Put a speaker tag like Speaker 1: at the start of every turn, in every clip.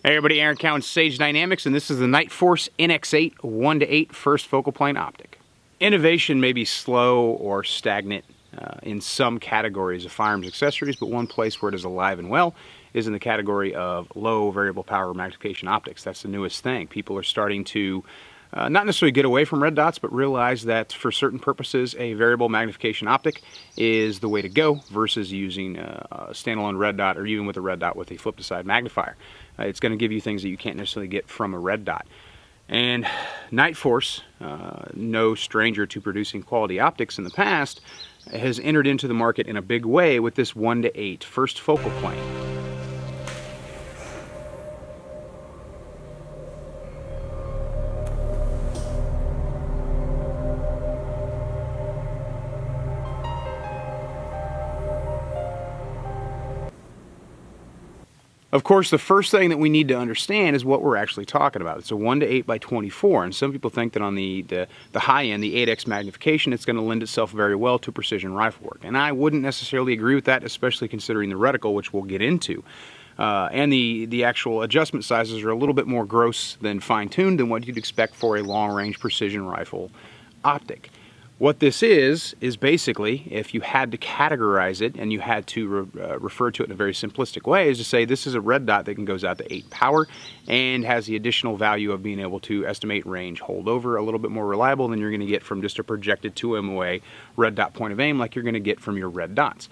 Speaker 1: Hey everybody, Aaron Cowan, Sage Dynamics, and this is the Nightforce NX8 1:8 first focal plane optic. Innovation may be slow or stagnant in some categories of firearms accessories, but one place where it is alive and well is in the category of low variable power magnification optics. That's the newest thing. People are starting to not necessarily get away from red dots, but realize that for certain purposes, a variable magnification optic is the way to go versus using a standalone red dot or even with a red dot with a flip-to-side magnifier. It's going to give you things that you can't necessarily get from a red dot. And Nightforce, no stranger to producing quality optics in the past, has entered into the market in a big way with this 1:8 first focal plane. Of course, the first thing that we need to understand is what we're actually talking about. It's a 1:8 by 24, and some people think that on the high end, the 8x magnification, it's going to lend itself very well to precision rifle work. And I wouldn't necessarily agree with that, especially considering the reticle, which we'll get into. And the actual adjustment sizes are a little bit more gross than fine-tuned than what you'd expect for a long-range precision rifle optic. What this is basically, if you had to categorize it and you had to refer to it in a very simplistic way, is to say this is a red dot that goes out to 8 power and has the additional value of being able to estimate range holdover a little bit more reliable than you're going to get from just a projected 2 MOA red dot point of aim like you're going to get from your red dots.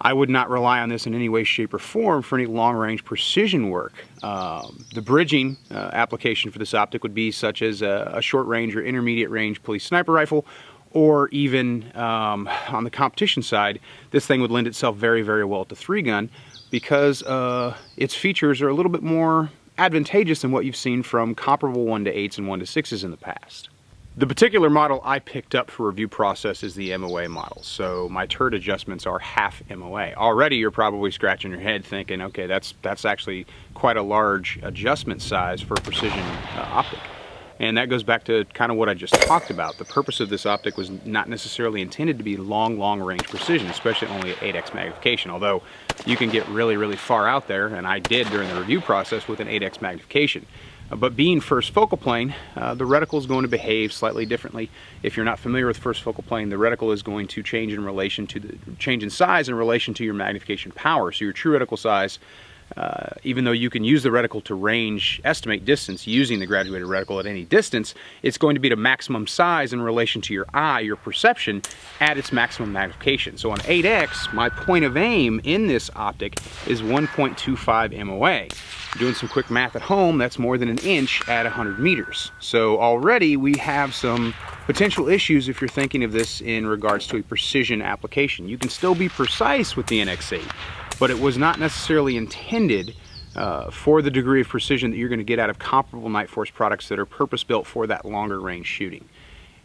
Speaker 1: I would not rely on this in any way, shape, or form for any long-range precision work. The bridging application for this optic would be such as a short-range or intermediate-range police sniper rifle, or even on the competition side, this thing would lend itself very, very well to 3-gun because its features are a little bit more advantageous than what you've seen from comparable 1:8s and 1:6s in the past. The particular model I picked up for review process is the MOA model, so my turret adjustments are half MOA. Already you're probably scratching your head thinking, okay, that's actually quite a large adjustment size for a precision optic. And that goes back to kind of what I just talked about. The purpose of this optic was not necessarily intended to be long range precision, especially only at 8x magnification, although you can get really, really far out there, and I did during the review process with an 8x magnification. But being first focal plane, the reticle is going to behave slightly differently. If you're not familiar with first focal plane, the reticle is going to change in relation to the change in size in relation to your magnification power. So your true reticle size, even though you can use the reticle to range estimate distance using the graduated reticle at any distance, it's going to be the maximum size in relation to your eye, your perception, at its maximum magnification. So on 8x, my point of aim in this optic is 1.25 MOA. Doing some quick math at home, that's more than an inch at 100 meters. So already we have some potential issues if you're thinking of this in regards to a precision application. You can still be precise with the NX8, but it was not necessarily intended for the degree of precision that you're going to get out of comparable Nightforce products that are purpose-built for that longer range shooting.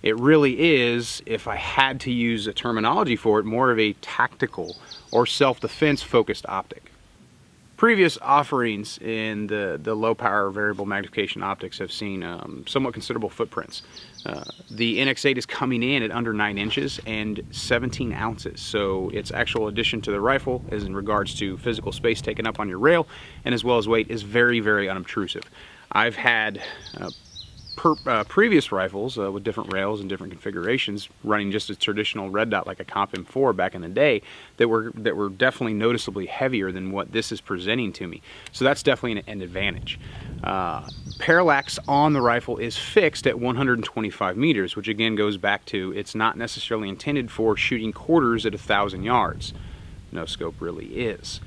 Speaker 1: It really is, if I had to use a terminology for it, more of a tactical or self-defense focused optic. Previous offerings in the low power variable magnification optics have seen somewhat considerable footprints. The NX8 is coming in at under 9 inches and 17 ounces. So its actual addition to the rifle is in regards to physical space taken up on your rail and as well as weight is very, very unobtrusive. I've had previous rifles with different rails and different configurations running just a traditional red dot like a Comp M4 back in the day that were definitely noticeably heavier than what this is presenting to me. So that's definitely an advantage. Parallax on the rifle is fixed at 125 meters, which again goes back to it's not necessarily intended for shooting quarters at 1,000 yards. No scope really is.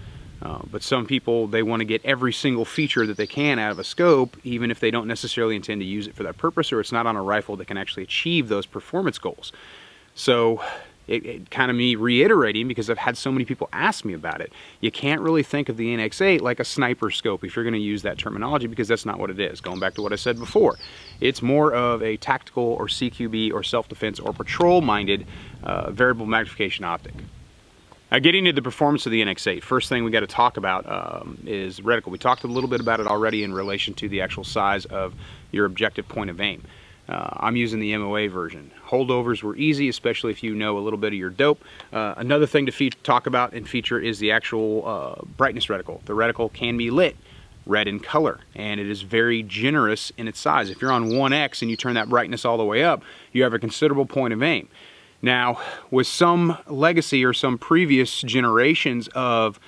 Speaker 1: But some people, they want to get every single feature that they can out of a scope, even if they don't necessarily intend to use it for that purpose, or it's not on a rifle that can actually achieve those performance goals. So it kind of me reiterating, because I've had so many people ask me about it, you can't really think of the NX8 like a sniper scope if you're going to use that terminology, because that's not what it is. Going back to what I said before, it's more of a tactical or CQB or self-defense or patrol-minded variable magnification optic. Getting into the performance of the NX8, first thing we got to talk about is reticle. We talked a little bit about it already in relation to the actual size of your objective point of aim. I'm using the MOA version. Holdovers were easy, especially if you know a little bit of your dope. Another thing to talk about and feature is the actual brightness reticle. The reticle can be lit red in color, and it is very generous in its size. If you're on 1x and you turn that brightness all the way up, you have a considerable point of aim. Now, with some legacy or some previous generations of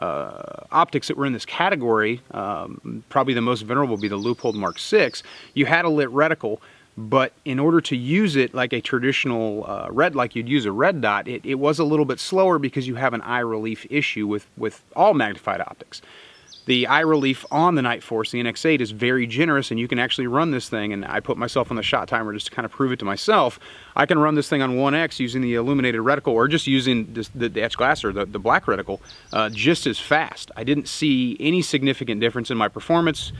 Speaker 1: optics that were in this category, probably the most venerable would be the Leupold Mark VI, you had a lit reticle, but in order to use it like a traditional red, like you'd use a red dot, it was a little bit slower because you have an eye relief issue with all magnified optics. The eye relief on the Nightforce, the NX8, is very generous, and you can actually run this thing, and I put myself on the shot timer just to kind of prove it to myself. I can run this thing on 1x using the illuminated reticle, or just using the etched glass, or the black reticle, just as fast. I didn't see any significant difference in my performance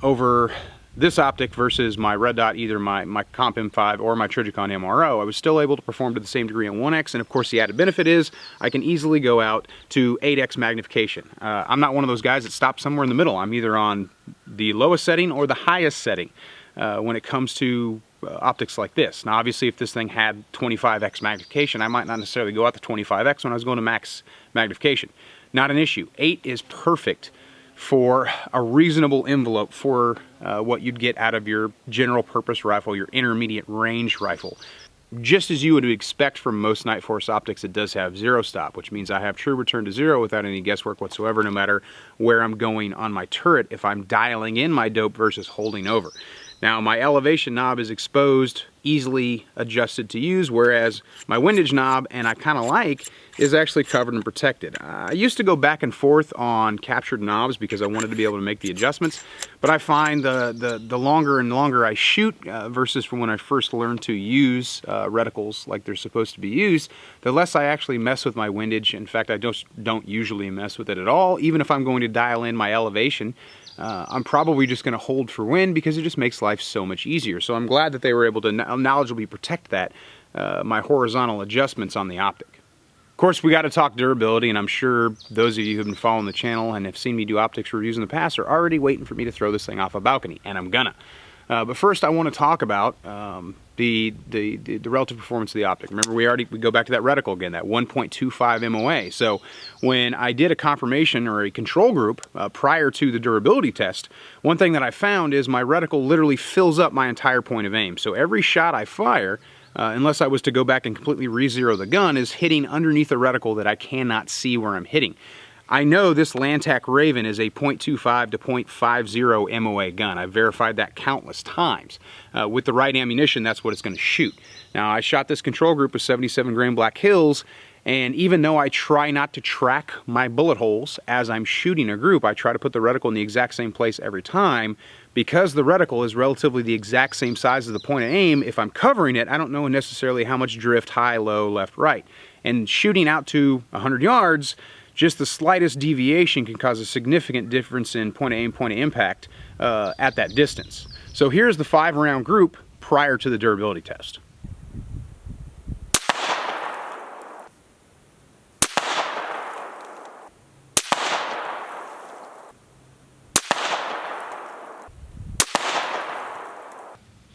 Speaker 1: over this optic versus my red dot, either my Comp M5 or my Trijicon MRO. I was still able to perform to the same degree on 1x, and of course the added benefit is I can easily go out to 8x magnification. I'm not one of those guys that stops somewhere in the middle. I'm either on the lowest setting or the highest setting when it comes to optics like this. Now obviously if this thing had 25x magnification, I might not necessarily go out to 25x when I was going to max magnification. Not an issue. 8 is perfect for a reasonable envelope for what you'd get out of your general purpose rifle, your intermediate range rifle. Just as you would expect from most Nightforce optics, it does have zero stop, which means I have true return to zero without any guesswork whatsoever, no matter where I'm going on my turret, if I'm dialing in my dope versus holding over. Now my elevation knob is exposed, easily adjusted to use, whereas my windage knob, and I kind of like, is actually covered and protected. I used to go back and forth on captured knobs because I wanted to be able to make the adjustments, but I find the longer and longer I shoot versus from when I first learned to use reticles like they're supposed to be used, the less I actually mess with my windage. In fact, I don't usually mess with it at all. Even if I'm going to dial in my elevation, I'm probably just going to hold for wind because it just makes life so much easier. So I'm glad that they were able to knowledgeably protect that, my horizontal adjustments on the optic. Of course, we got to talk durability, and I'm sure those of you who have been following the channel and have seen me do optics reviews in the past are already waiting for me to throw this thing off a balcony, and I'm gonna. But first, I want to talk about the relative performance of the optic. Remember, we go back to that reticle again, that 1.25 MOA. So when I did a confirmation or a control group prior to the durability test, one thing that I found is my reticle literally fills up my entire point of aim. So every shot I fire, unless I was to go back and completely re-zero the gun, is hitting underneath a reticle that I cannot see where I'm hitting. I know this Lantac Raven is a .25 to .50 MOA gun. I've verified that countless times. With the right ammunition, that's what it's going to shoot. Now, I shot this control group with 77 grain Black Hills, and even though I try not to track my bullet holes as I'm shooting a group, I try to put the reticle in the exact same place every time. Because the reticle is relatively the exact same size as the point of aim, if I'm covering it, I don't know necessarily how much drift, high, low, left, right. And shooting out to 100 yards, just the slightest deviation can cause a significant difference in point of aim, point of impact at that distance. So here's the 5-round group prior to the durability test.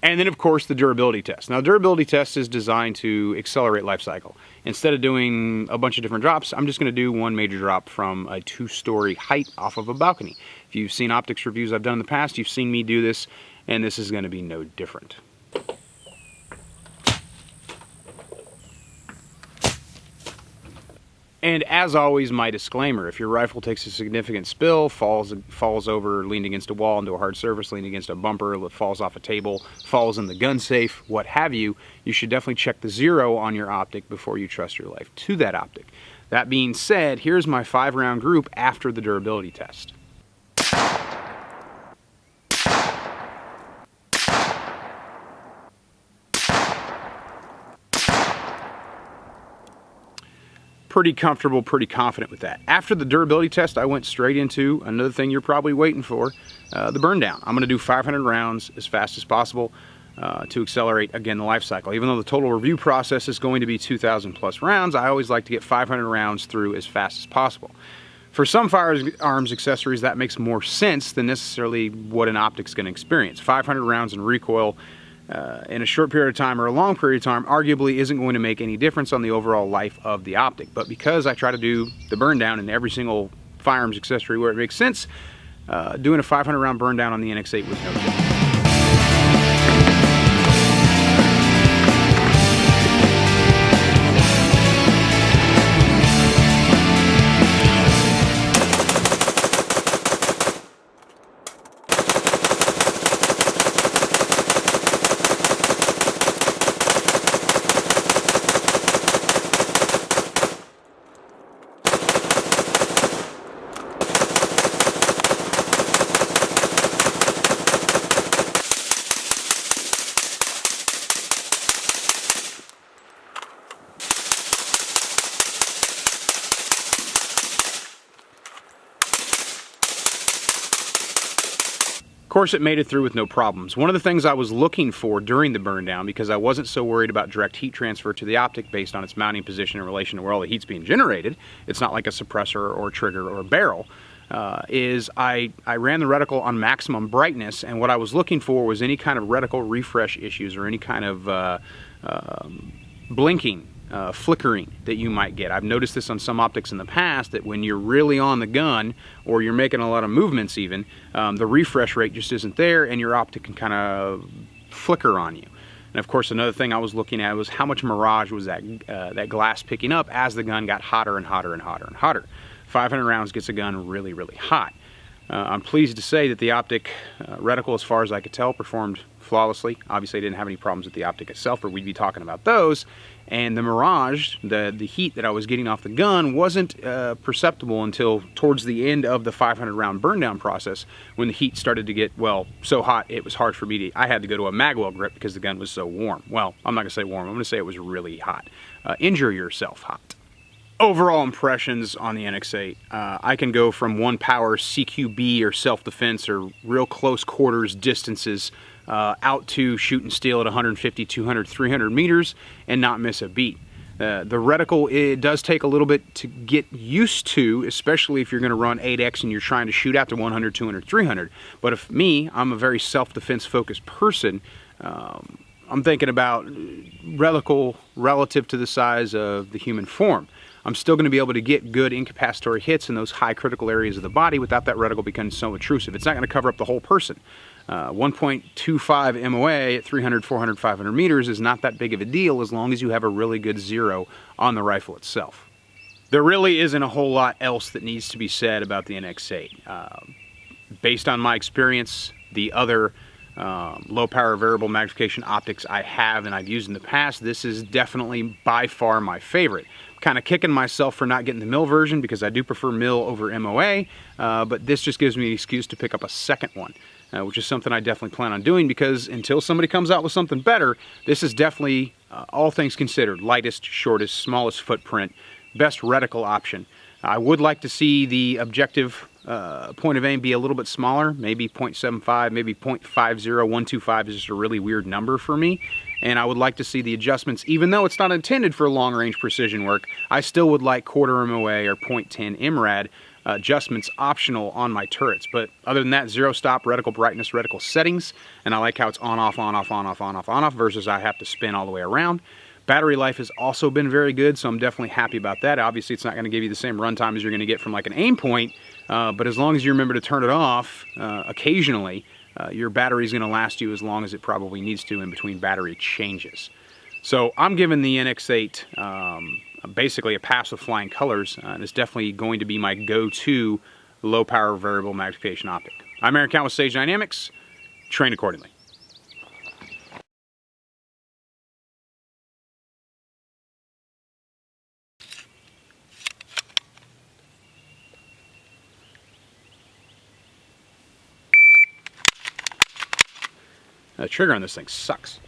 Speaker 1: And then, of course, the durability test. Now, durability test is designed to accelerate life cycle. Instead of doing a bunch of different drops, I'm just going to do one major drop from a 2-story height off of a balcony. If you've seen optics reviews I've done in the past, you've seen me do this, and this is going to be no different. And as always, my disclaimer: if your rifle takes a significant spill, falls over, leaned against a wall into a hard surface, leaned against a bumper, falls off a table, falls in the gun safe, what have you, you should definitely check the zero on your optic before you trust your life to that optic. That being said, here's my 5-round group after the durability test. Pretty comfortable, pretty confident with that. After the durability test, I went straight into another thing you're probably waiting for, the burn down. I'm going to do 500 rounds as fast as possible to accelerate, again, the life cycle. Even though the total review process is going to be 2,000 plus rounds, I always like to get 500 rounds through as fast as possible. For some firearms accessories, that makes more sense than necessarily what an optic's going to experience. 500 rounds in recoil in a short period of time or a long period of time arguably isn't going to make any difference on the overall life of the optic. But because I try to do the burn down in every single firearms accessory where it makes sense, doing a 500 round burn down on the NX8 was no joke. Of course, it made it through with no problems. One of the things I was looking for during the burn down, because I wasn't so worried about direct heat transfer to the optic based on its mounting position in relation to where all the heat's being generated, it's not like a suppressor or trigger or barrel, is I ran the reticle on maximum brightness, and what I was looking for was any kind of reticle refresh issues or any kind of blinking, flickering that you might get. I've noticed this on some optics in the past, that when you're really on the gun or you're making a lot of movements even, the refresh rate just isn't there and your optic can kind of flicker on you. And of course, another thing I was looking at was how much mirage was that glass picking up as the gun got hotter and hotter and hotter and hotter. 500 rounds gets a gun really, really hot. I'm pleased to say that the optic reticle, as far as I could tell, performed flawlessly. Obviously, I didn't have any problems with the optic itself, or we'd be talking about those. And the mirage, the heat that I was getting off the gun, wasn't perceptible until towards the end of the 500 round burn down process, when the heat started to get, well, so hot it was hard for me to, I had to go to a magwell grip because the gun was so warm. Well, I'm not gonna say warm, I'm gonna say it was really hot. Injure yourself hot. Overall impressions on the NX8, I can go from 1 power CQB or self-defense or real close quarters distances out to shoot and steal at 150, 200, 300 meters and not miss a beat. The reticle, it does take a little bit to get used to, especially if you're going to run 8X and you're trying to shoot out to 100, 200, 300. But if I'm a very self-defense focused person, I'm thinking about reticle relative to the size of the human form. I'm still going to be able to get good incapacitory hits in those high critical areas of the body without that reticle becoming so intrusive. It's not going to cover up the whole person. 1.25 MOA at 300, 400, 500 meters is not that big of a deal as long as you have a really good zero on the rifle itself. There really isn't a whole lot else that needs to be said about the NX8. Based on my experience, the other low power variable magnification optics I have and I've used in the past, this is definitely by far my favorite. Kind of kicking myself for not getting the mil version because I do prefer mil over MOA, but this just gives me an excuse to pick up a second one, which is something I definitely plan on doing, because until somebody comes out with something better, this is definitely, all things considered, lightest, shortest, smallest footprint, best reticle option. I would like to see the objective point of aim be a little bit smaller, maybe 0.75, maybe 0.50, 125 is just a really weird number for me. And I would like to see the adjustments, even though it's not intended for long range precision work, I still would like quarter MOA or 0.10 MRAD adjustments optional on my turrets. But other than that, zero stop, reticle brightness, reticle settings, and I like how it's on, off, on, off, on, off, on, off, on, off, versus I have to spin all the way around. Battery life has also been very good, so I'm definitely happy about that. Obviously, it's not going to give you the same runtime as you're going to get from like an aim point, but as long as you remember to turn it off occasionally, your battery is going to last you as long as it probably needs to in between battery changes. So I'm giving the NX8 basically a pass with flying colors, and it's definitely going to be my go-to low power variable magnification optic. I'm Aaron Count with Sage Dynamics. Train accordingly. The trigger on this thing sucks.